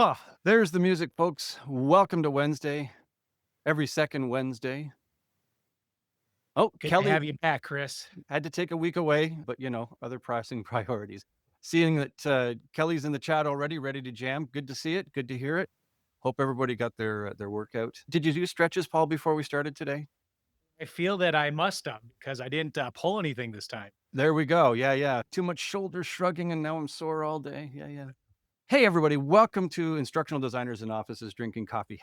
Oh, there's the music, folks. Welcome to Wednesday, every second Wednesday. Oh, Good to Kelly have you back, Chris. had to take a week away, but other pressing priorities. Seeing that Kelly's in the chat already, ready to jam. Good to see it. Good to hear it. Hope everybody got their workout. Did you do stretches, Paul, before we started today? I feel that I must have because I didn't pull anything this time. There we go. Yeah, yeah. Too much shoulder shrugging, and now I'm sore all day. Yeah, yeah. Hey, everybody. Welcome to Instructional Designers in Offices Drinking Coffee,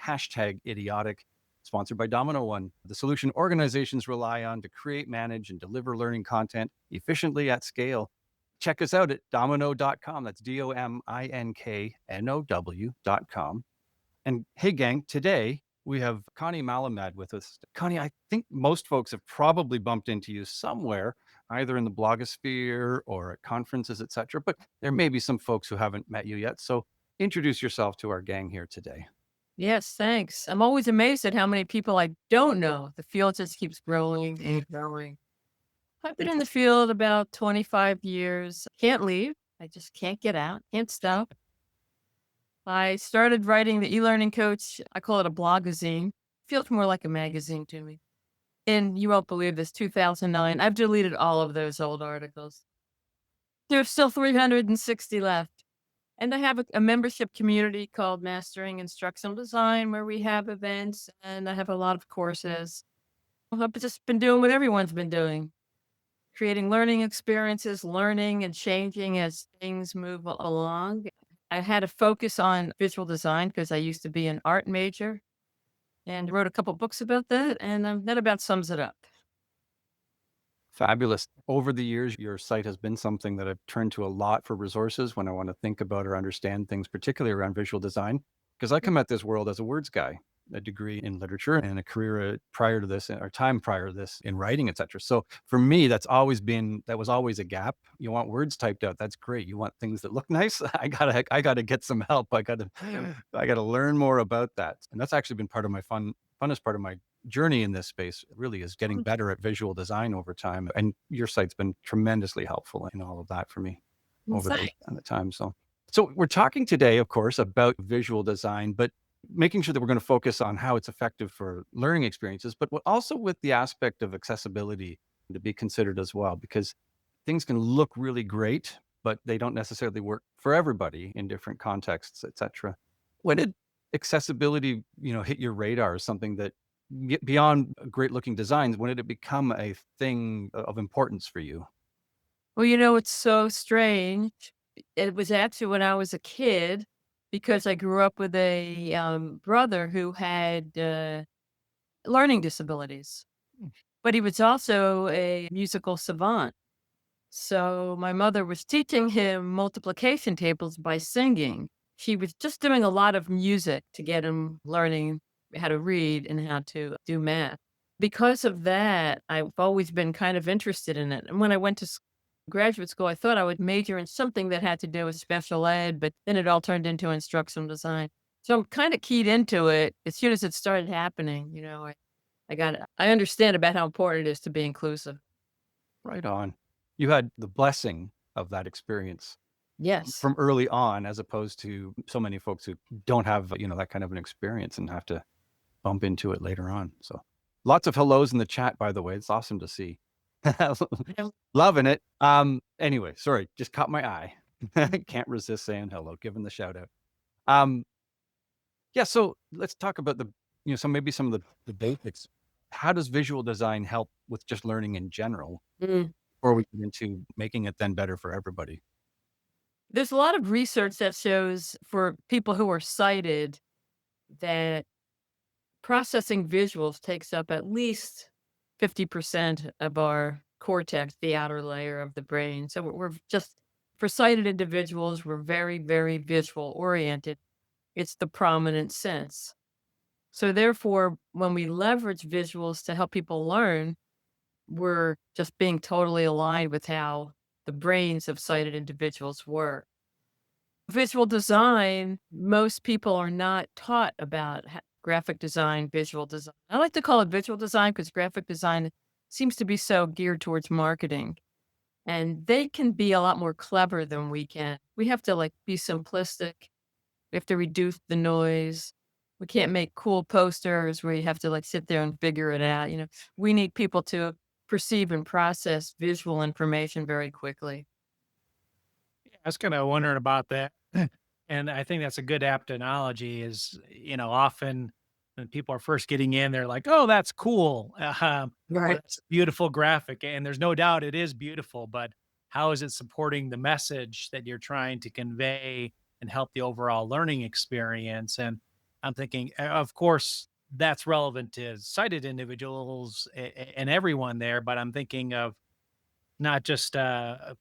#idiotic, sponsored by Domino One, the solution organizations rely on to create, manage, and deliver learning content efficiently at scale. Check us out at domino.com. That's DOMINKNOW.com. And hey, gang, today we have Connie Malamad with us. Connie, I think most folks have probably bumped into you somewhere, either in the blogosphere or at conferences, etc. But there may be some folks who haven't met you yet. So introduce yourself to our gang here today. Yes, thanks. I'm always amazed at how many people I don't know. The field just keeps growing and growing. I've been in the field about 25 years. Can't leave. I just can't get out, can't stop. I started writing the e-learning coach. I call it a blogazine. Feels more like a magazine to me. And you won't believe this, 2009. I've deleted all of those old articles. There's still 360 left. And I have a membership community called Mastering Instructional Design where we have events and I have a lot of courses. I've just been doing what everyone's been doing, creating learning experiences, learning and changing as things move along. I had a focus on visual design because I used to be an art major and wrote a couple books about that. And that about sums it up. Fabulous. Over the years, your site has been something that I've turned to a lot for resources when I want to think about or understand things, particularly around visual design, because I come at this world as a words guy, a degree in literature and a career prior to this, or time prior to this in writing, etc. So for me, that was always a gap. You want words typed out, that's great. You want things that look nice. I gotta get some help. I gotta learn more about that, and that's actually been part of my funnest part of my journey in this space really is getting better at visual design over time. And your site's been tremendously helpful in all of that for me over the time. So we're talking today, of course, about visual design, but making sure that we're going to focus on how it's effective for learning experiences, but also with the aspect of accessibility to be considered as well, because things can look really great, but they don't necessarily work for everybody in different contexts, etc. When did accessibility, hit your radar as something that beyond great looking designs, when did it become a thing of importance for you? Well, it's so strange. It was actually when I was a kid because I grew up with a brother who had learning disabilities, but he was also a musical savant. So my mother was teaching him multiplication tables by singing. She was just doing a lot of music to get him learning how to read and how to do math. Because of that, I've always been kind of interested in it. And when I went to graduate school, I thought I would major in something that had to do with special ed, but then it all turned into instructional design. So I'm kind of keyed into it as soon as it started happening. I understand about how important it is to be inclusive. Right on. You had the blessing of that experience Yes. from early on, as opposed to so many folks who don't have, that kind of an experience and have to bump into it later on. So lots of hellos in the chat, by the way. It's awesome to see. Loving it. Anyway, sorry, just caught my eye. Can't resist saying hello, giving the shout out. Yeah, so let's talk about some of the basics. How does visual design help with just learning in general? Mm. Or we get into making it then better for everybody? There's a lot of research that shows for people who are sighted that processing visuals takes up at least 50% of our cortex, the outer layer of the brain. So we're just, for sighted individuals, we're very, very visual oriented. it's the prominent sense. So therefore, when we leverage visuals to help people learn, we're just being totally aligned with how the brains of sighted individuals work. Visual design, most people are not taught about graphic design, visual design. I like to call it visual design because graphic design seems to be so geared towards marketing. And they can be a lot more clever than we can. We have to like be simplistic. We have to reduce the noise. We can't make cool posters where you have to like sit there and figure it out. We need people to perceive and process visual information very quickly. I was kind of wondering about that. And I think that's a good apt analogy is, often when people are first getting in, they're like, oh, that's cool. Or Right. that's a beautiful graphic. And there's no doubt it is beautiful, but how is it supporting the message that you're trying to convey and help the overall learning experience? And I'm thinking, of course, that's relevant to sighted individuals and everyone there, but I'm thinking of not just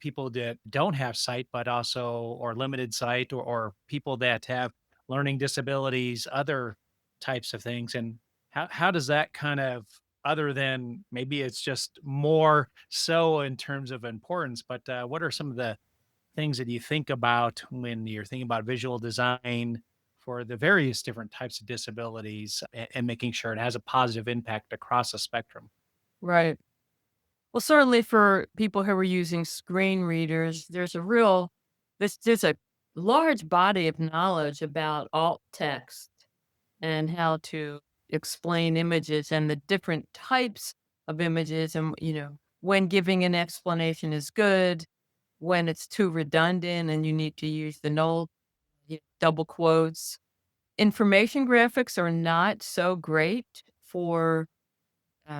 people that don't have sight, but also or limited sight, or people that have learning disabilities, other types of things. And how does that kind of, other than maybe it's just more so in terms of importance, but what are some of the things that you think about when you're thinking about visual design for the various different types of disabilities, and making sure it has a positive impact across a spectrum? Right. Well, certainly for people who are using screen readers, there's a large body of knowledge about alt text and how to explain images and the different types of images and, when giving an explanation is good, when it's too redundant and you need to use the null, double quotes. Information graphics are not so great for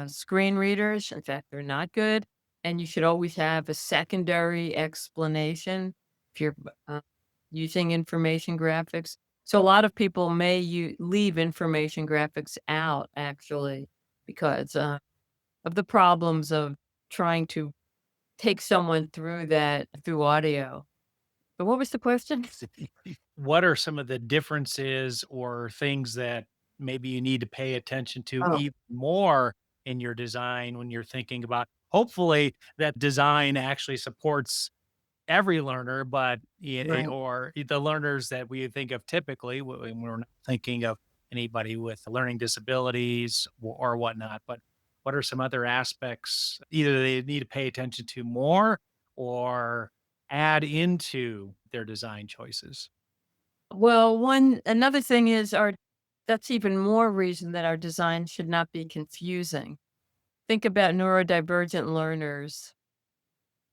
screen readers. In fact, they're not good. And you should always have a secondary explanation if you're uh, using information graphics. So a lot of people may leave information graphics out actually because of the problems of trying to take someone through that through audio. But what was the question? What are some of the differences or things that maybe you need to pay attention to Oh, even more in your design when you're thinking about, hopefully that design actually supports every learner, but right. or the learners that we think of typically when we're not thinking of anybody with learning disabilities or whatnot. But what are some other aspects either they need to pay attention to more or add into their design choices? Well, another thing is that's even more reason that our design should not be confusing. Think about neurodivergent learners.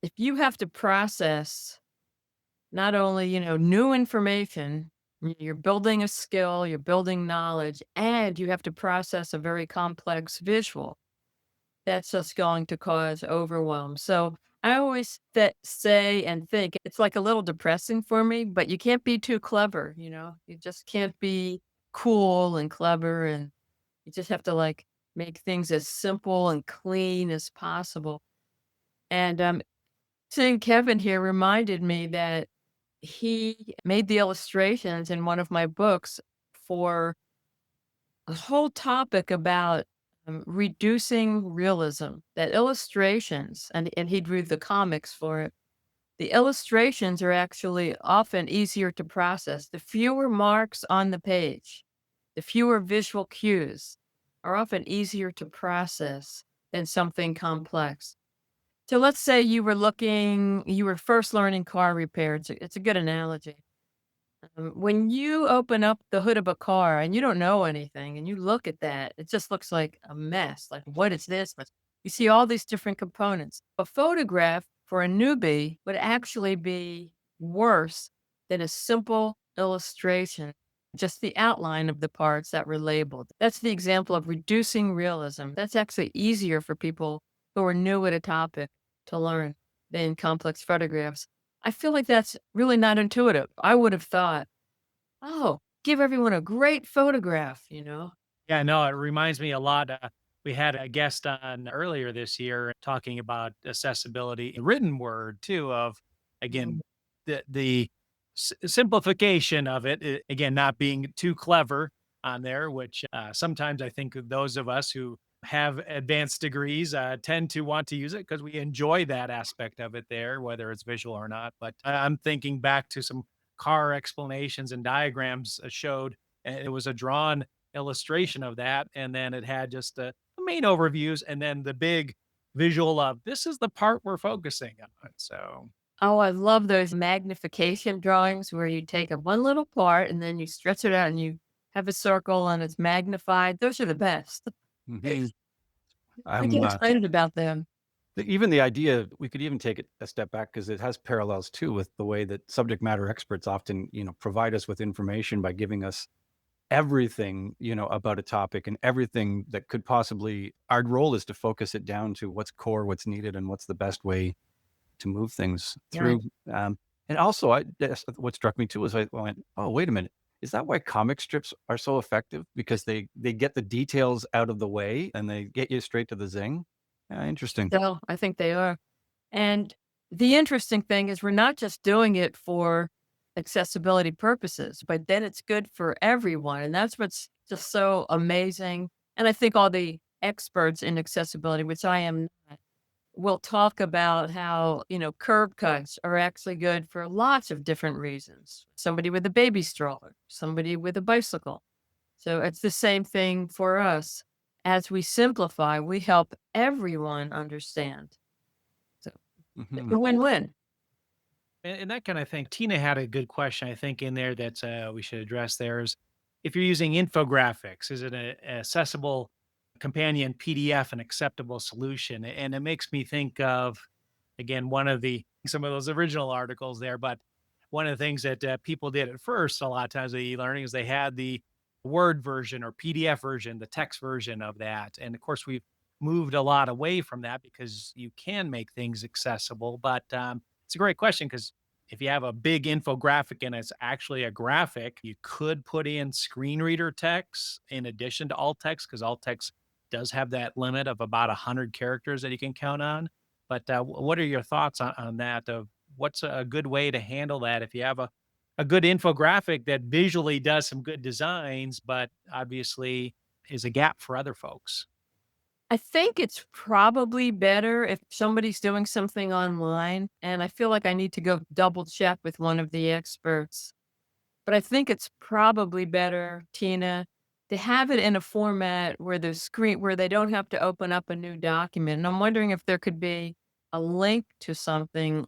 If you have to process not only, new information, you're building a skill, you're building knowledge, and you have to process a very complex visual, that's just going to cause overwhelm. So I always say and think it's like a little depressing for me, but you can't be too clever, you just can't be cool and clever. And you just have to like make things as simple and clean as possible. And seeing Kevin here reminded me that he made the illustrations in one of my books for a whole topic about reducing realism, that illustrations, and he drew the comics for it. The illustrations are actually often easier to process. The fewer marks on the page, the fewer visual cues are often easier to process than something complex. So let's say you were first learning car repair. It's a good analogy. When you open up the hood of a car and you don't know anything and you look at that, it just looks like a mess. Like, what is this? You see all these different components. A photograph for a newbie would actually be worse than a simple illustration, just the outline of the parts that were labeled. That's the example of reducing realism. That's actually easier for people who are new at a topic to learn than complex photographs. I feel like that's really not intuitive. I would have thought, "Oh, give everyone a great photograph." Yeah, no, it reminds me a lot. We had a guest on earlier this year talking about accessibility in written word too. Of Mm. again, the simplification of it, again, not being too clever on there, which sometimes I think those of us who have advanced degrees tend to want to use it because we enjoy that aspect of it there, whether it's visual or not. But I'm thinking back to some car explanations and diagrams showed, and it was a drawn illustration of that. And then it had just the main overviews and then the big visual of this is the part we're focusing on. So, Oh, I love those magnification drawings where you take a one little part and then you stretch it out and you have a circle and it's magnified. Those are the best. Mhm. I get I'm excited about them. even the idea, we could even take it a step back because it has parallels too with the way that subject matter experts often, provide us with information by giving us everything, about a topic and everything that could possibly, our role is to focus it down to what's core, what's needed, and what's the best way to move things Right. through. And also, what struck me too is I went, oh, wait a minute. Is that why comic strips are so effective? Because they get the details out of the way and they get you straight to the zing. Yeah, interesting. So I think they are. And the interesting thing is we're not just doing it for accessibility purposes, but then it's good for everyone. And that's what's just so amazing. And I think all the experts in accessibility, which I am not, will talk about how, curb cuts are actually good for lots of different reasons. Somebody with a baby stroller, somebody with a bicycle. So it's the same thing for us. As we simplify, we help everyone understand. So it's Hmm. a win-win. and that kind of thing. Tina had a good question, I think, in there that we should address there is if you're using infographics, is it an accessible companion PDF an acceptable solution? And it makes me think of, again, some of those original articles there, but one of the things that people did at first, a lot of times with e-learning, is they had the Word version or PDF version, the text version of that. And of course, we've moved a lot away from that because you can make things accessible. But it's a great question because if you have a big infographic and it's actually a graphic, you could put in screen reader text in addition to alt text because alt text does have that limit of about 100 characters that you can count on. But what are your thoughts on that? Of what's a good way to handle that if you have a good infographic that visually does some good designs, but obviously is a gap for other folks? I think it's probably better if somebody's doing something online, and I feel like I need to go double check with one of the experts. But I think it's probably better, Tina, to have it in a format where where they don't have to open up a new document. And I'm wondering if there could be a link to something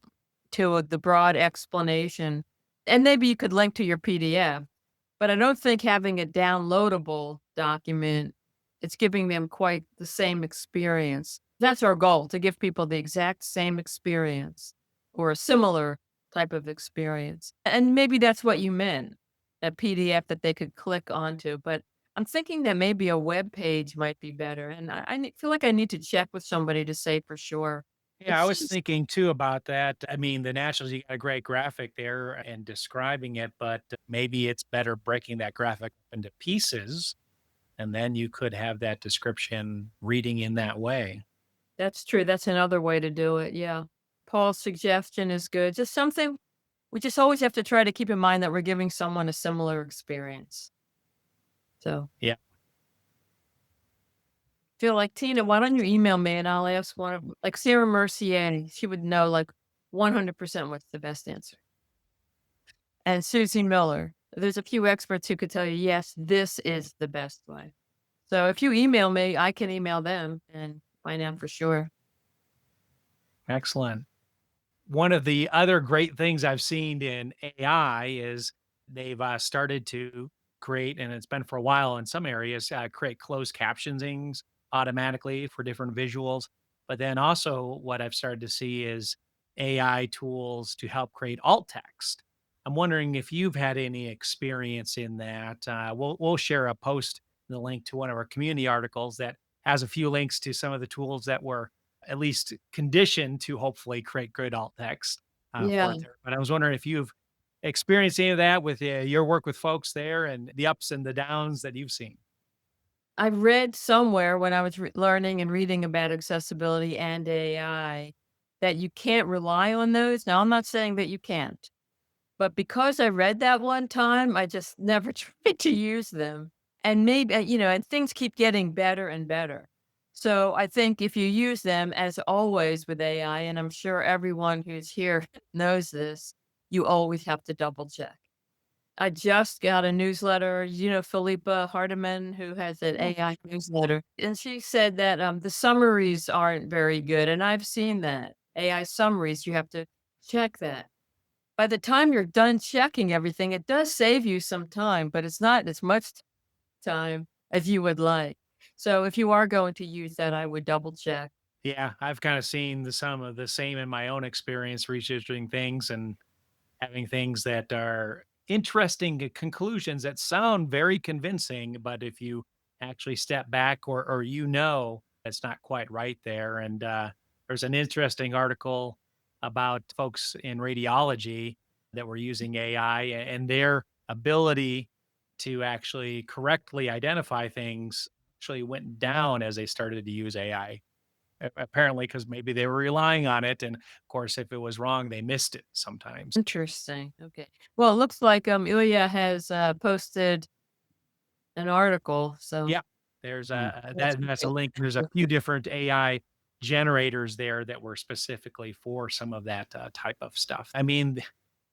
to the broad explanation. And maybe you could link to your PDF, but I don't think having a downloadable document, it's giving them quite the same experience. That's our goal, to give people the exact same experience or a similar type of experience. And maybe that's what you meant, a PDF that they could click onto. But I'm thinking that maybe a web page might be better. And feel like I need to check with somebody to say for sure. Yeah, I It's was just, thinking too about that. I mean, the Nationals, you got a great graphic there and describing it, but maybe it's better breaking that graphic up into pieces, and then you could have that description reading in that way. that's true. That's another way to do it. Yeah. Paul's suggestion is good. Just something we just always have to try to keep in mind that we're giving someone a similar experience. So Yeah. feel like, Tina, why don't you email me and I'll ask one of like Sarah Mercier. She would know like 100% what's the best answer. And Susie Miller. There's a few experts who could tell you, yes, this is the best way. So if you email me, I can email them and find out for sure. Excellent. One of the other great things I've seen in AI is they've started to create, and it's been for a while in some areas, create closed captionings automatically for different visuals. But then also, what I've started to see is AI tools to help create alt text. I'm wondering if you've had any experience in that. We'll share a post, the link to one of our community articles that has a few links to some of the tools that were at least conditioned to hopefully create good alt text for Yeah. it there. But I was wondering if you've experienced any of that with your work with folks there and the ups and the downs that you've seen. I read somewhere when I was learning and reading about accessibility and AI that you can't rely on those. Now, I'm not saying that you can't, But because I read that one time, I just never tried to use them. And maybe, and things keep getting better and better. So I think if you use them, as always with AI, and I'm sure everyone who's here knows this, you always have to double check. I just got a newsletter, Philippa Hardiman, who has an Oh, AI newsletter, and she said that the summaries aren't very good. And I've seen that AI summaries, you have to check that. By the time you're done checking everything, it does save you some time, but it's not as much time as you would like. So if you are going to use that, I would double check. yeah, I've kind of seen some of the same in my own experience researching things and having things that are interesting conclusions that sound very convincing, but if you actually step back or it's not quite right there. And there's an interesting article about folks in radiology that were using AI and their ability to actually correctly identify things actually went down as they started to use AI. Apparently, because maybe they were relying on it, and of course, if it was wrong, they missed it sometimes. Interesting. Okay. Well, it looks like Ilya has posted an article. So Yeah, there's Hmm. that's that's a great. link. There's a few different AI generators there that were specifically for some of that type of stuff. I mean,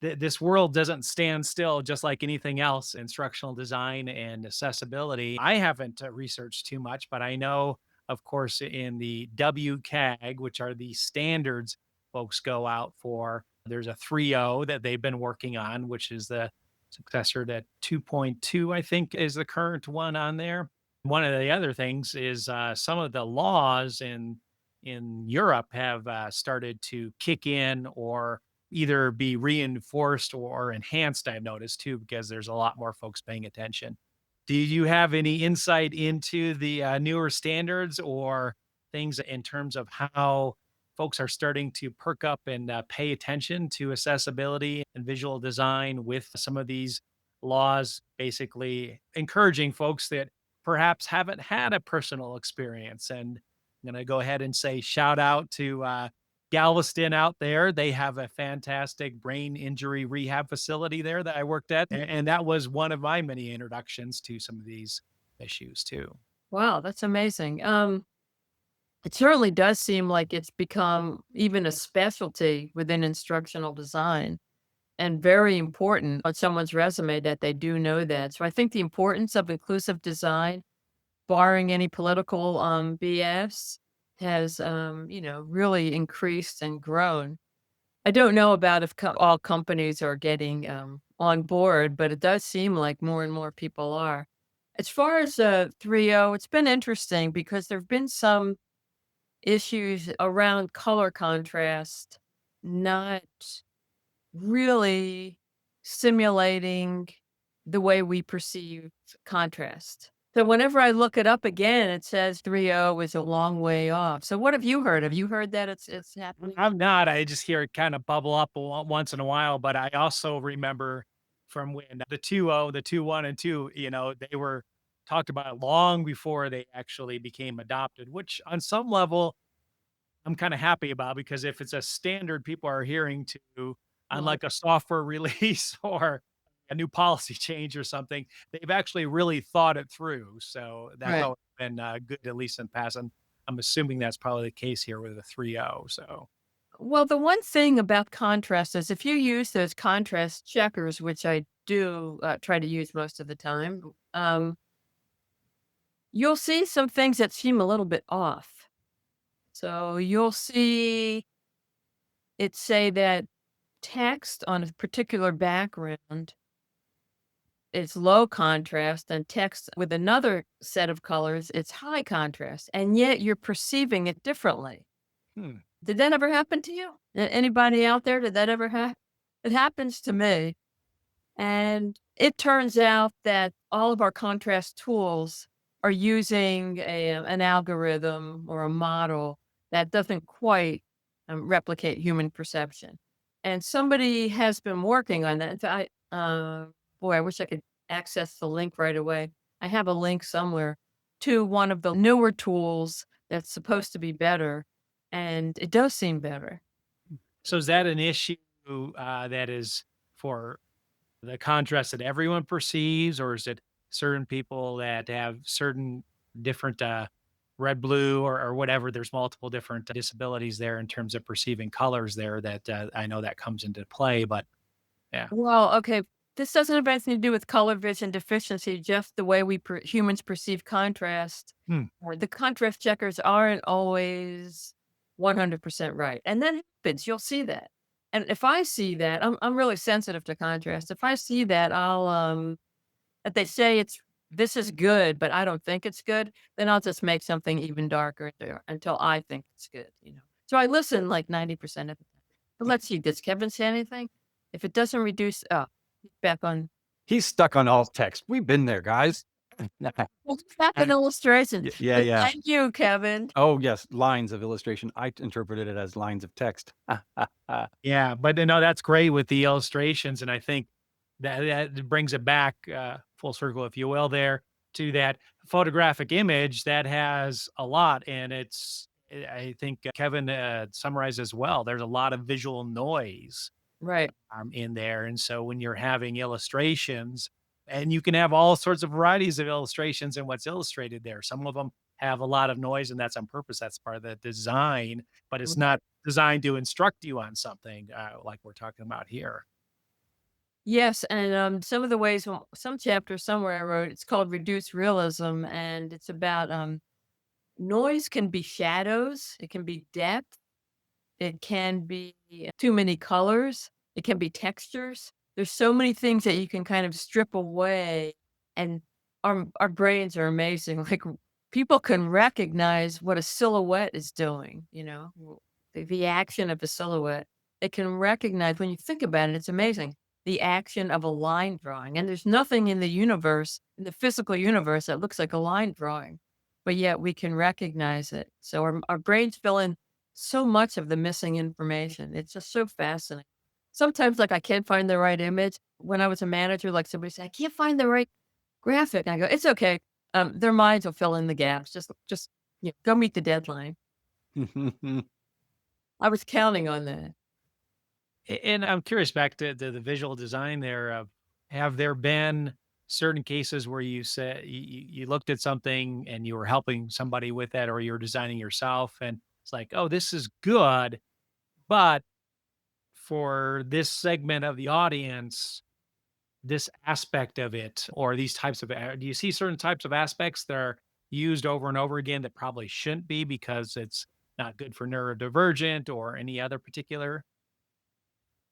this world doesn't stand still, just like anything else. Instructional design and accessibility. I haven't researched too much, but I know, of course, in the WCAG, which are the standards folks go out for, there's a 3.0 that they've been working on, which is the successor to 2.2, I think, is the current one on there. One of the other things is some of the laws in Europe have started to kick in or either be reinforced or enhanced. I've noticed too, because there's a lot more folks paying attention. Do you have any insight into the newer standards or things in terms of how folks are starting to perk up and pay attention to accessibility and visual design with some of these laws, basically encouraging folks that perhaps haven't had a personal experience? And I'm going to go ahead and say shout out to Galveston out there. They have a fantastic brain injury rehab facility there that I worked at. And that was one of my many introductions to some of these issues too. Wow, that's amazing. It certainly does seem like it's become even a specialty within instructional design and very important on someone's resume that they do know that. So I think the importance of inclusive design, barring any political BS, has really increased and grown. I don't know about if all companies are getting on board, but it does seem like more and more people are. As far as 3.0, it's been interesting because there have been some issues around color contrast, not really simulating the way we perceive contrast. So whenever I look it up again, it says 3.0 is a long way off. So what have you heard? Have you heard that it's happening? I'm not. I just hear it kind of bubble up once in a while. But I also remember from when the 2.0, the 2.1 and 2, they were talked about long before they actually became adopted, which on some level I'm kind of happy about because if it's a standard people are hearing to, Well, unlike a software release or a new policy change or something, they've actually really thought it through. So that's right. always been good, at least in past. And I'm assuming that's probably the case here with the 3.0. So Well, the one thing about contrast is if you use those contrast checkers, which I do try to use most of the time, you'll see some things that seem a little bit off. So you'll see it say that text on a particular background is low contrast and text with another set of colors, it's high contrast. And yet you're perceiving it differently. hmm, Did that ever happen to you? Anybody out there? Did that ever happen? It happens to me. And it turns out that all of our contrast tools are using an algorithm or a model that doesn't quite replicate human perception. And somebody has been working on that. In fact, boy, I wish I could access the link right away. I have a link somewhere to one of the newer tools that's supposed to be better, and it does seem better. so is that an issue that is for the contrast that everyone perceives, or is it certain people that have certain different red, blue, or whatever? There's multiple different disabilities there in terms of perceiving colors there that I know that comes into play. But yeah, Well, okay, this doesn't have anything to do with color vision deficiency, just the way humans perceive contrast. Hmm. Or the contrast checkers aren't always 100% right. And that happens. You'll see that. And if I see that, I'm really sensitive to contrast. If I see that, that they say this is good, but I don't think it's good, then I'll just make something even darker there until I think it's good. So I listen like 90% of the time. But let's see, does Kevin say anything? If it doesn't reduce, he's back on. He's stuck on alt text. We've been there, guys. Well, he's back on illustration. Yeah, But yeah. thank you, Kevin. Oh, yes, lines of illustration. I interpreted it as lines of text. yeah, but no, that's great with the illustrations, and I think that brings it back full circle, if you will, there to that photographic image that has a lot, and I think Kevin summarized as well. There's a lot of visual noise Right. in there. And so when you're having illustrations, and you can have all sorts of varieties of illustrations in what's illustrated there. Some of them have a lot of noise, and that's on purpose. That's part of the design, but it's not designed to instruct you on something like we're talking about here. Yes, and some of the ways, some chapter somewhere I wrote, it's called Reduced Realism, and it's about noise can be shadows, it can be depth, it can be too many colors, it can be textures. There's so many things that you can kind of strip away, and our brains are amazing. Like people can recognize what a silhouette is doing. The action of a silhouette. It can recognize when you think about it. It's amazing the action of a line drawing, and there's nothing in the universe, in the physical universe, that looks like a line drawing, but yet we can recognize it. So our brains fill in so much of the missing information. It's just so fascinating. Sometimes, like, I can't find the right image. When I was a manager, like, somebody said, "I can't find the right graphic." And I go, "It's okay. Their minds will fill in the gaps. Just go meet the deadline." I was counting on that. And I'm curious, back to the visual design there. Have there been certain cases where you said you looked at something and you were helping somebody with that, or you were designing yourself, and it's like, oh, this is good, but for this segment of the audience, this aspect of it, or these types of, do you see certain types of aspects that are used over and over again that probably shouldn't be because it's not good for neurodivergent or any other particular?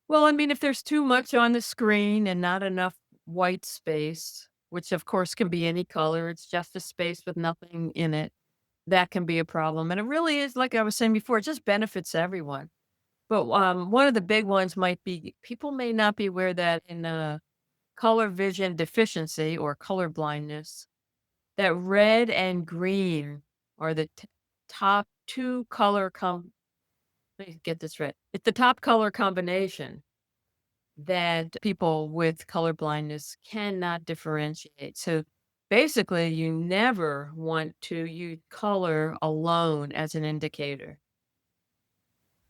Well, I mean, if there's too much on the screen and not enough white space, which of course can be any color, it's just a space with nothing in it, that can be a problem. And it really is, like I was saying before, it just benefits everyone. But one of the big ones might be people may not be aware that in color vision deficiency or color blindness, that red and green are the top two let me get this right. It's the top color combination that people with color blindness cannot differentiate. So basically, you never want to use color alone as an indicator.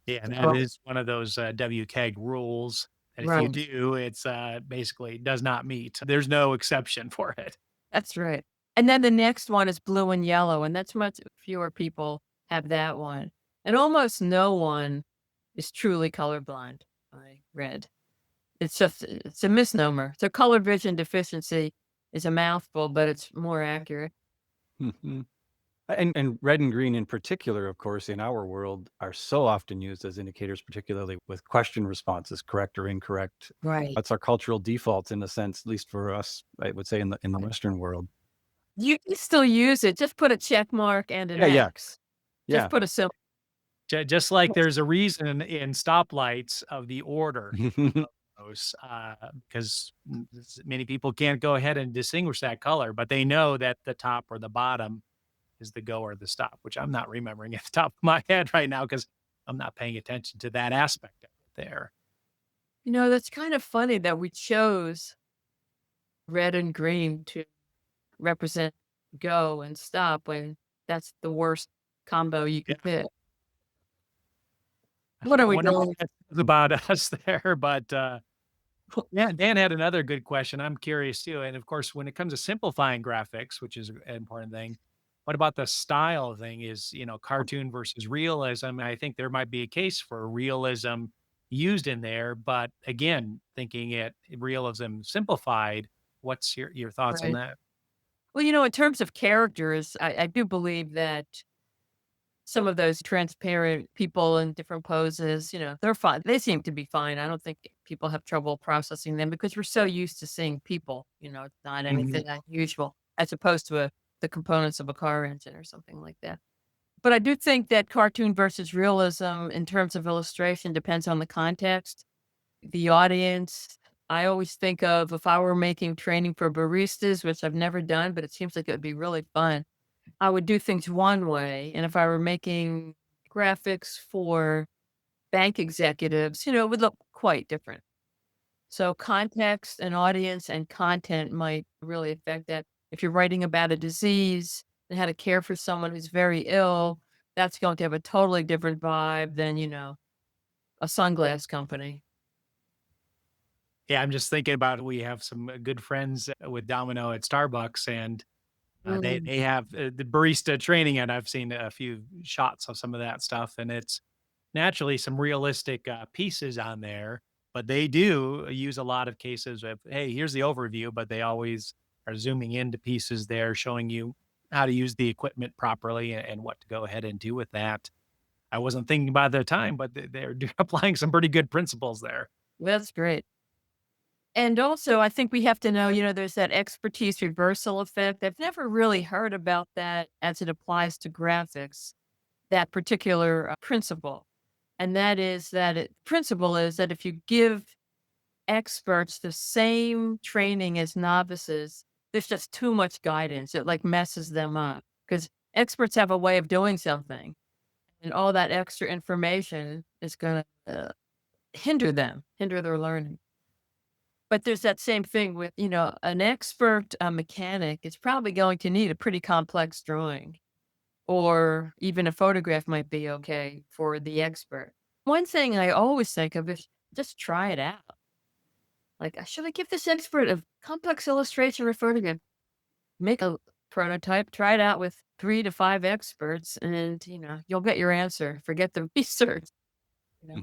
Yeah, and that Oh, is one of those WCAG rules that if you right. do, it's basically does not meet. There's no exception for it. That's right. And then the next one is blue and yellow, and that's much fewer people have that one. And almost no one is truly colorblind by red. It's a misnomer. So color vision deficiency is a mouthful, but it's more accurate. And red and green in particular, of course, in our world are so often used as indicators, particularly with question responses, correct or incorrect. Right. That's our cultural default in a sense, at least for us, I would say in the Right. Western world. You can still use it. Just put a check mark and an Yeah. X. Yeah. Just put a symbol. Just like there's a reason in stoplights of the order those, because many people can't go ahead and distinguish that color, but they know that the top or the bottom is the go or the stop, which I'm not remembering at the top of my head right now because I'm not paying attention to that aspect of it there. That's kind of funny that we chose red and green to represent go and stop when that's the worst combo you Yeah. could pick. What I are we wonder what doing? that says about us there, but Yeah, Dan had another good question. I'm curious too. And of course, when it comes to simplifying graphics, which is an important thing, what about the style thing? Is, cartoon versus realism? I think there might be a case for realism used in there, but again, thinking it realism simplified. What's your thoughts on Right. that? Well, in terms of characters, I do believe that some of those transparent people in different poses, they're fine. They seem to be fine. I don't think people have trouble processing them because we're so used to seeing people, it's not Mhm. anything unusual as opposed to the components of a car engine or something like that. But I do think that cartoon versus realism in terms of illustration depends on the context, the audience. I always think of if I were making training for baristas, which I've never done, but it seems like it would be really fun. I would do things one way, and if I were making graphics for bank executives, it would look quite different. So context and audience and content might really affect that. If you're writing about a disease and how to care for someone who's very ill, that's going to have a totally different vibe than, a sunglass company. Yeah, I'm just thinking about we have some good friends with Domino at Starbucks, and they Mm, they have the barista training, and I've seen a few shots of some of that stuff, and it's naturally some realistic pieces on there. But they do use a lot of cases of, hey, here's the overview, but they always are zooming into pieces there, showing you how to use the equipment properly and what to go ahead and do with that. I wasn't thinking about the time, but they're applying some pretty good principles there. that's great. And also, I think we have to know, there's that expertise reversal effect. I've never really heard about that as it applies to graphics, that particular principle. And that is that principle is that if you give experts the same training as novices, there's just too much guidance. It like messes them up because experts have a way of doing something, and all that extra information is going to hinder them, hinder their learning. But there's that same thing with, an expert mechanic is probably going to need a pretty complex drawing, or even a photograph might be okay for the expert. One thing I always think of is just try it out. Like, should I give this expert a complex illustration or photograph? Make a prototype, try it out with 3 to 5 experts, and you'll get your answer. Forget the research. You know?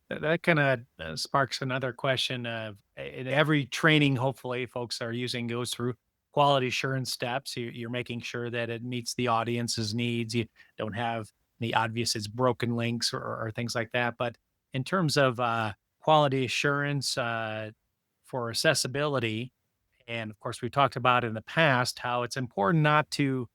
That kind of sparks another question of in every training, hopefully, folks are using goes through quality assurance steps. You're making sure that it meets the audience's needs. You don't have any obvious it's broken links or things like that. But in terms of quality assurance for accessibility, and of course, we've talked about in the past how it's important not to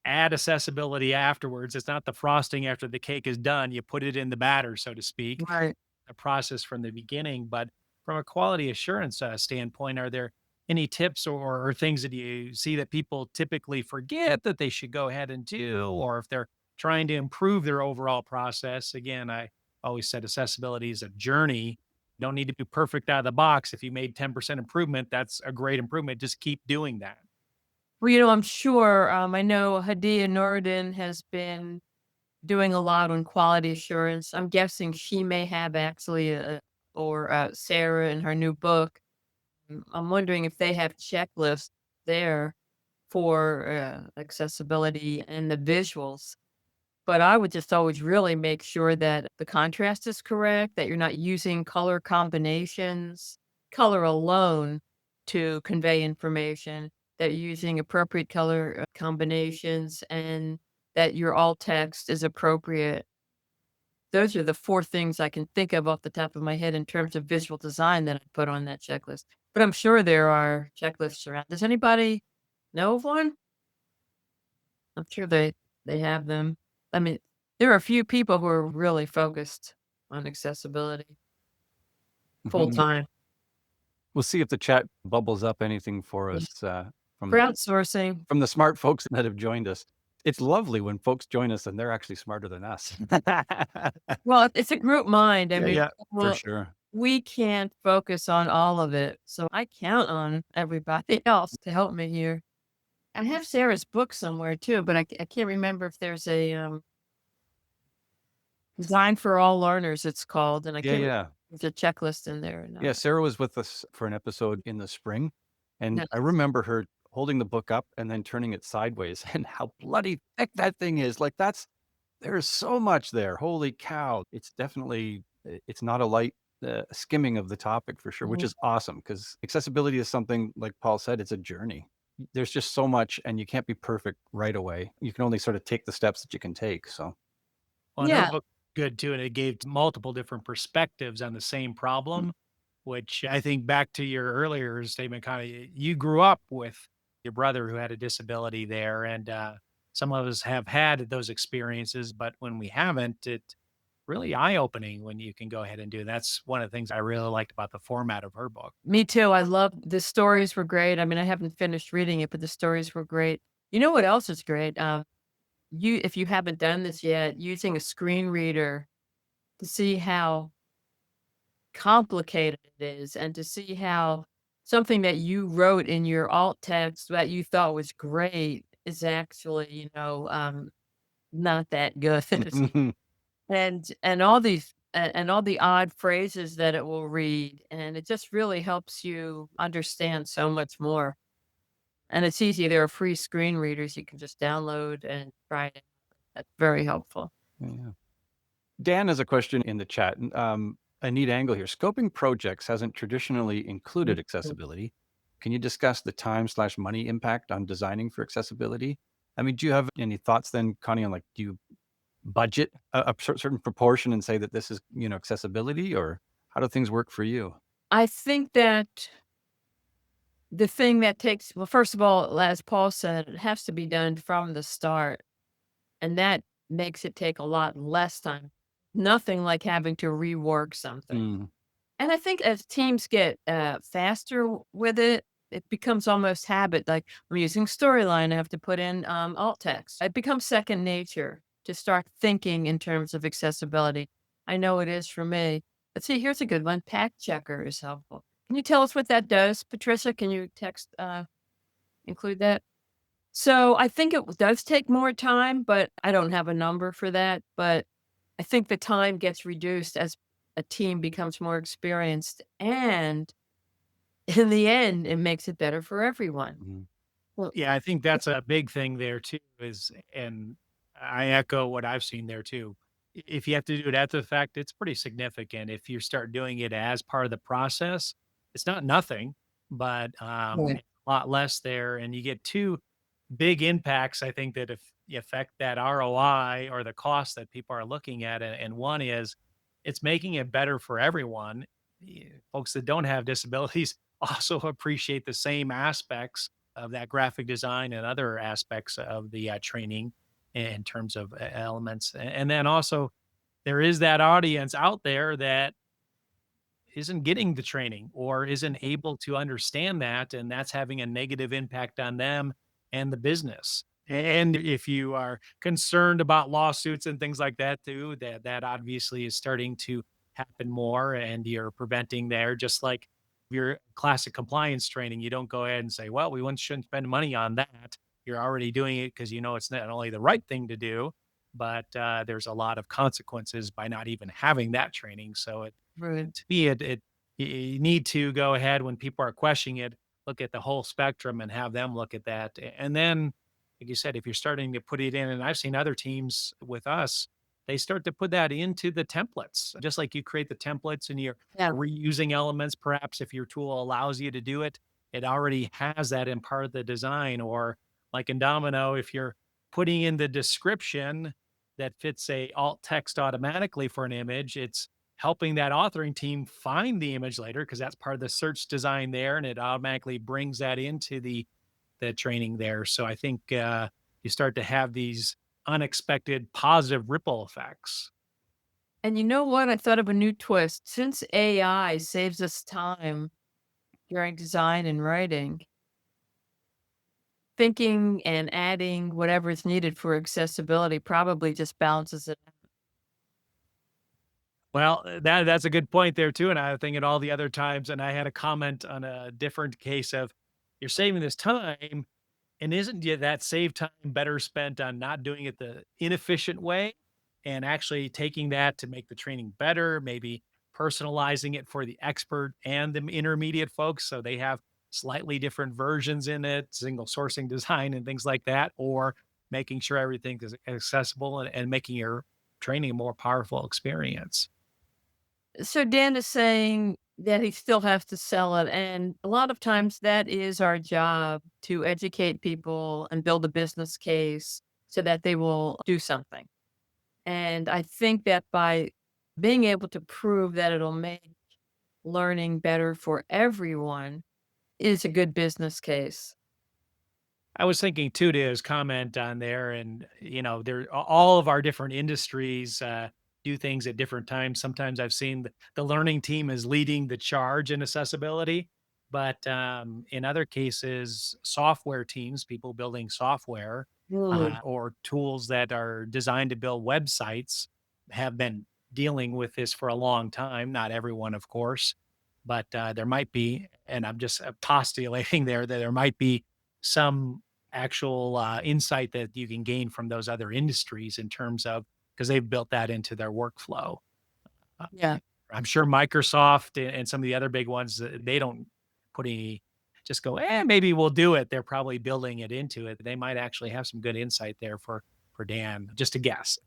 add accessibility afterwards. It's not the frosting after the cake is done. You put it in the batter, so to speak, Right. the process from the beginning. But from a quality assurance standpoint, are there any tips or things that you see that people typically forget that they should go ahead and do, or if they're trying to improve their overall process? Again, I always said accessibility is a journey. You don't need to be perfect out of the box. If you made 10% improvement, that's a great improvement. Just keep doing that. Well, I'm sure. I know Hadia Noureddin has been doing a lot on quality assurance. I'm guessing she may have actually, or Sarah in her new book. I'm wondering if they have checklists there for accessibility and the visuals. But I would just always really make sure that the contrast is correct, that you're not using color combinations, color alone to convey information, that you're using appropriate color combinations, and that your alt text is appropriate. Those are the 4 things I can think of off the top of my head in terms of visual design that I put on that checklist. But I'm sure there are checklists around. Does anybody know of one? I'm sure they have them. I mean, there are a few people who are really focused on accessibility full time. We'll see if the chat bubbles up anything for Yeah. us from Crowdsourcing. the smart folks that have joined us. It's lovely when folks join us and they're actually smarter than us. Well, it's a group mind. I Yeah, mean, yeah. For well, sure. we can't focus on all of it. So I count on everybody else to help me here. I have Sarah's book somewhere too, but I can't remember if there's a Design for All Learners, it's called, and I Yeah, can't yeah. There's a checklist in there. And, Yeah, Sarah was with us for an episode in the spring, and yeah. I remember her holding the book up and then turning it sideways and how bloody thick that thing is. Like there's so much there. Holy cow. It's definitely it's not a light skimming of the topic for sure, which Mhm. is awesome because accessibility is something like Paul said, it's a journey. There's just so much and you can't be perfect right away. You can only sort of take the steps that you can take. So, Well, and her Yeah. book good too, and it gave multiple different perspectives on the same mm, problem, which I think back to your earlier statement, kind of you grew up with your brother who had a disability there, and some of us have had those experiences, but when we haven't, it really eye opening when you can go ahead and do. That's one of the things I really liked about the format of her book. Me too. I love the stories were great. I mean, I haven't finished reading it, but the stories were great. You know what else is great? If you haven't done this yet, using a screen reader to see how complicated it is and to see how something that you wrote in your alt text that you thought was great is actually, not that good. And all these and all the odd phrases that it will read, and it just really helps you understand so much more. And it's easy. There are free screen readers you can just download and try it. That's very helpful. yeah. Dan has a question in the chat. A neat angle here. Scoping projects hasn't traditionally included Mhm. accessibility. Can you discuss the time/money impact on designing for accessibility? I mean, do you have any thoughts then, Connie, on like, do you budget a certain proportion and say that this is, accessibility, or how do things work for you? I think that the thing that takes well, first of all, as Paul said, it has to be done from the start, and that makes it take a lot less time. Nothing like having to rework something. Mm, And I think as teams get, faster with it, it becomes almost habit, like, I'm using Storyline, I have to put in, alt text. It becomes second nature to start thinking in terms of accessibility. I know it is for me. But see, here's a good one, Pack Checker is helpful. Can you tell us what that does, Patricia? Can you include that? So, I think it does take more time, but I don't have a number for that, but I think the time gets reduced as a team becomes more experienced, and in the end, it makes it better for everyone. mhm, Well, Yeah, I think that's a big thing there too is and I echo what I've seen there too. If you have to do it after the fact, it's pretty significant. If you start doing it as part of the process, it's not nothing, but right. it's a lot less there. And you get two big impacts, I think, that if you affect that ROI or the cost that people are looking at. And one is it's making it better for everyone. Folks that don't have disabilities also appreciate the same aspects of that graphic design and other aspects of the training in terms of elements. And then also, there is that audience out there that isn't getting the training or isn't able to understand that. And that's having a negative impact on them and the business. And if you are concerned about lawsuits and things like that too, that obviously is starting to happen more and you're preventing there, just like your classic compliance training. You don't go ahead and say, well, shouldn't spend money on that. You're already doing it because you know it's not only the right thing to do, but there's a lot of consequences by not even having that training. So Right. to me, you need to go ahead when people are questioning it, look at the whole spectrum and have them look at that. And then, like you said, if you're starting to put it in, and I've seen other teams with us, they start to put that into the templates, just like you create the templates and you're Yeah. reusing elements. Perhaps if your tool allows you to do it, it already has that in part of the design. Or like in Domino, if you're putting in the description that fits a alt text automatically for an image, it's helping that authoring team find the image later because that's part of the search design there, and it automatically brings that into the training there. So I think you start to have these unexpected positive ripple effects. And you know what? I thought of a new twist. Since AI saves us time during design and writing, thinking and adding whatever is needed for accessibility probably just balances it. Well, that's a good point there too. And I think at all the other times, and I had a comment on a different case of you're saving this time, and isn't that saved time better spent on not doing it the inefficient way and actually taking that to make the training better, maybe personalizing it for the expert and the intermediate folks. So they have slightly different versions in it, single sourcing design and things like that, or making sure everything is accessible and making your training a more powerful experience. So Dan is saying that he still has to sell it. And a lot of times that is our job to educate people and build a business case so that they will do something. And I think that by being able to prove that it'll make learning better for everyone is a good business case. I was thinking too to his comment on there, and there all of our different industries do things at different times. Sometimes I've seen the learning team is leading the charge in accessibility, but in other cases, software teams, people building software Mm. or tools that are designed to build websites, have been dealing with this for a long time. Not everyone, of course, but there might be, and I'm just postulating there that there might be some actual insight that you can gain from those other industries in terms of because they've built that into their workflow. Uh, Yeah. I'm sure Microsoft and some of the other big ones, they don't put any, just go, maybe we'll do it. They're probably building it into it. They might actually have some good insight there for Dan, just a guess.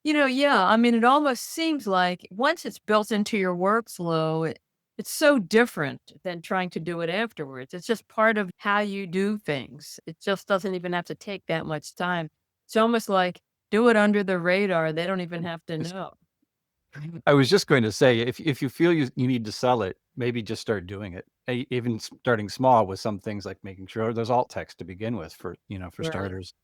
Yeah. I mean, it almost seems like once it's built into your workflow, it's so different than trying to do it afterwards. It's just part of how you do things. It just doesn't even have to take that much time. It's almost like do it under the radar. They don't even have to know. I was just going to say, if you feel you need to sell it, maybe just start doing it. Even starting small with some things like making sure there's alt text to begin with for Right. starters.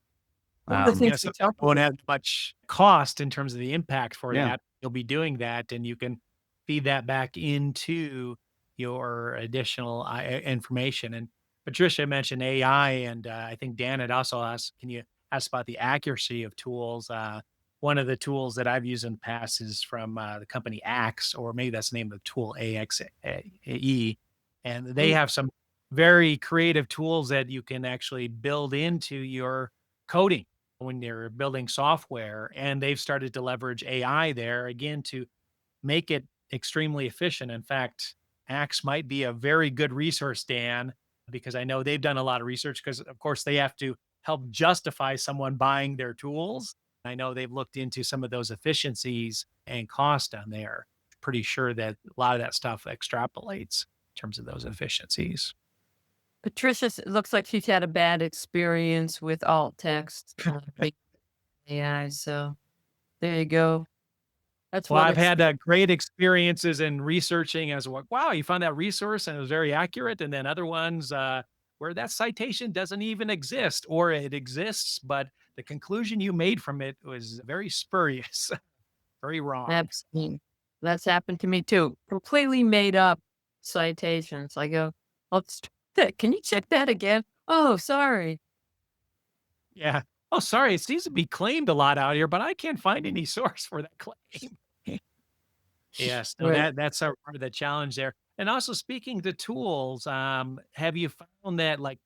One of the Um, things we So talked won't about. have much cost in terms of the impact for yeah. that. You'll be doing that, and you can feed that back into your additional information. And Patricia mentioned AI, and I think Dan had also asked, can you ask about the accuracy of tools? One of the tools that I've used in the past is from the company Axe, or maybe that's the name of the tool, AXE. And they Mm. have some very creative tools that you can actually build into your coding when they're building software, and they've started to leverage AI there again to make it extremely efficient. In fact, Axe might be a very good resource, Dan, because I know they've done a lot of research because, of course, they have to help justify someone buying their tools. I know they've looked into some of those efficiencies and cost on there. Pretty sure that a lot of that stuff extrapolates in terms of those efficiencies. Patricia looks like she's had a bad experience with alt text big AI. So there you go. That's Well, one I've had, experience. great experiences in researching as well. Wow, you found that resource and it was very accurate. And then other ones, where that citation doesn't even exist, or it exists, but the conclusion you made from it was very spurious, very wrong. Absolutely. That's happened to me too. Completely made up citations. I go, let's can you check that again? Oh, sorry. Yeah. Oh, sorry, it seems to be claimed a lot out here, but I can't find any source for that claim. Yes, no, Right. that's a part of the challenge there. And also speaking to tools, have you found that like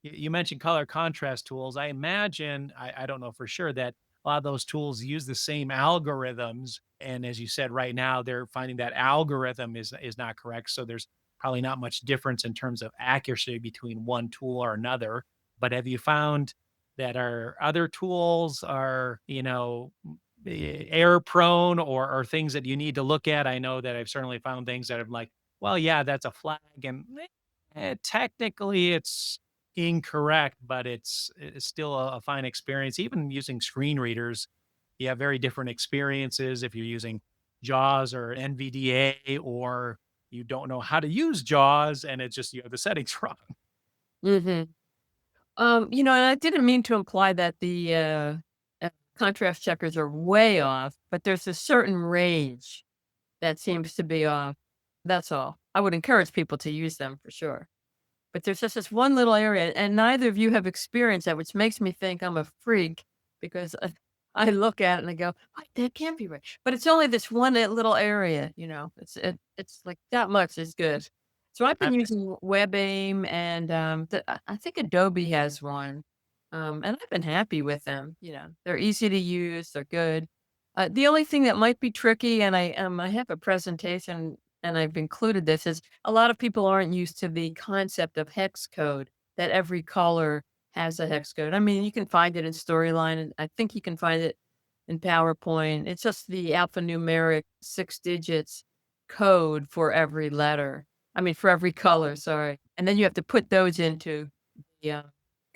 you mentioned color contrast tools. I imagine, I don't know for sure that a lot of those tools use the same algorithms. And as you said, right now they're finding that algorithm is not correct. So there's probably not much difference in terms of accuracy between one tool or another. But have you found that our other tools are, error prone, or things that you need to look at? I know that I've certainly found things that I'm like, well, yeah, that's a flag, and technically it's incorrect, but it's still a fine experience. Even using screen readers, you have very different experiences if you're using JAWS or NVDA, or you don't know how to use JAWS and it's just you have the settings wrong. Hmm. And I didn't mean to imply that the contrast checkers are way off, but there's a certain range that seems to be off. That's all. I would encourage people to use them for sure. But there's just this one little area, and neither of you have experienced that, which makes me think I'm a freak because I look at it and I go, "Wait, that can't be right." But it's only this one little area, it's like that much is good. So I've been I, using WebAIM, and I think Adobe has one, and I've been happy with them. They're easy to use, they're good. The only thing that might be tricky, and I have a presentation and I've included this, is a lot of people aren't used to the concept of hex code, that every color has a hex code. I mean, you can find it in Storyline, and I think you can find it in PowerPoint. It's just the alphanumeric 6 digits code for every letter. I mean, for every color, sorry. And then you have to put those into the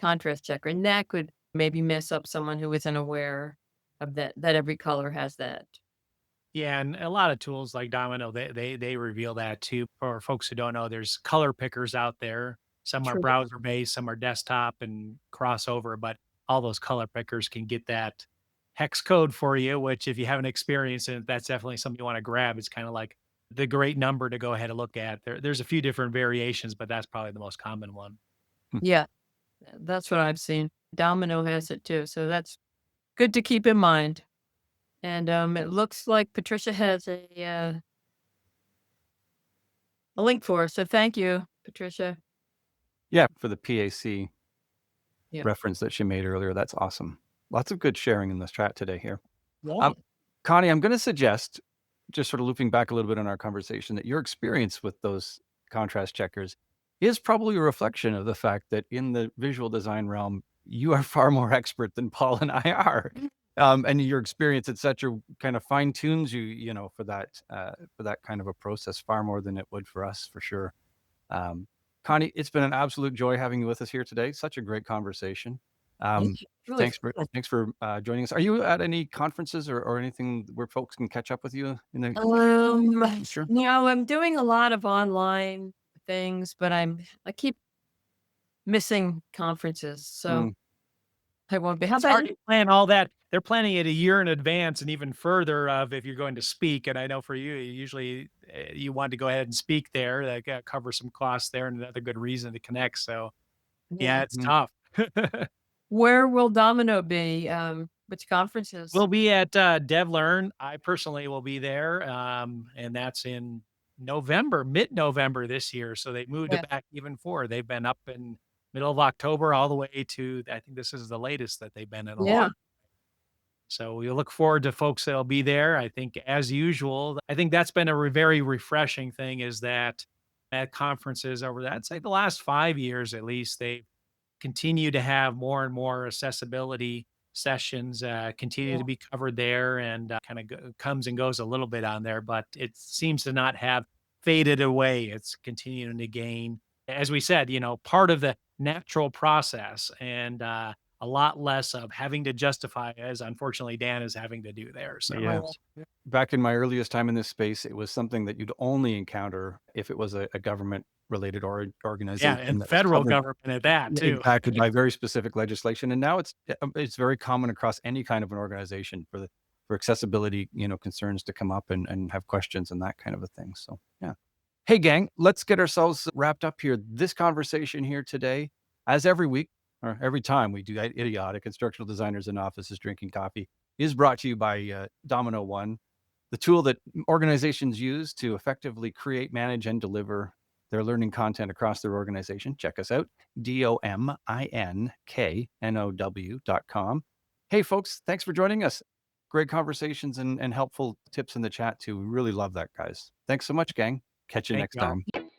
contrast checker, and that could maybe mess up someone who isn't aware of that every color has that. Yeah, and a lot of tools like Domino, they reveal that too. For folks who don't know, there's color pickers out there. Some are True. browser based, some are desktop and crossover, but all those color pickers can get that hex code for you, which if you haven't experienced it, that's definitely something you want to grab. It's kind of like the great number to go ahead and look at. There's a few different variations, but that's probably the most common one. Yeah, that's what I've seen. Domino has it too, so that's good to keep in mind. And it looks like Patricia has a link for us. So thank you, Patricia. Yeah, for the PAC Yeah. reference that she made earlier. That's awesome. Lots of good sharing in this chat today here. Yeah. Connie, I'm going to suggest, just sort of looping back a little bit on our conversation, that your experience with those contrast checkers is probably a reflection of the fact that in the visual design realm, you are far more expert than Paul and I are. And your experience, et cetera, kind of fine tunes you, for that kind of a process far more than it would for us, for sure. Connie, it's been an absolute joy having you with us here today. Such a great conversation. Thank you. Really Thanks for joining us. Are you at any conferences or anything where folks can catch up with you in the future? No, I'm doing a lot of online things, but I keep missing conferences, so Mm. I won't be. How It's about hard you? to plan all that. They're planning it a year in advance and even further of if you're going to speak. And I know for you, usually you want to go ahead and speak there, like cover some costs there, and another good reason to connect. So yeah, Yeah. it's Mm. tough. Where will Domino be? Which conferences? We'll be at DevLearn. I personally will be there, and that's in November, mid-November this year. So they moved Yeah. it back even forward. They've been up in middle of October all the way to I think this is the latest that they've been in a Yeah. long. So we look forward to folks that'll be there. I think as usual, I think that's been a very refreshing thing is that at conferences over that, I'd say the last 5 years at least, they continue to have more and more accessibility sessions, continue Yeah. to be covered there and kind of comes and goes a little bit on there, but it seems to not have faded away. It's continuing to gain, as we said, part of the natural process and a lot less of having to justify, as unfortunately Dan is having to do there. So Yeah. Back in my earliest time in this space, it was something that you'd only encounter if it was a government related organization. yeah, and that was federal covered- government at that too. impacted by very specific legislation. And now it's very common across any kind of an organization for accessibility, concerns to come up and have questions and that kind of a thing. So yeah. Hey gang, let's get ourselves wrapped up here. This conversation here today, as every week or every time we do Idiotic Instructional Designers in Offices Drinking Coffee, is brought to you by Domino One, the tool that organizations use to effectively create, manage, and deliver their learning content across their organization. Check us out, DOMINKNOW.com. Hey folks, thanks for joining us. Great conversations and helpful tips in the chat too. We really love that, guys. Thanks so much, gang. Catch you Thank next y'all. time.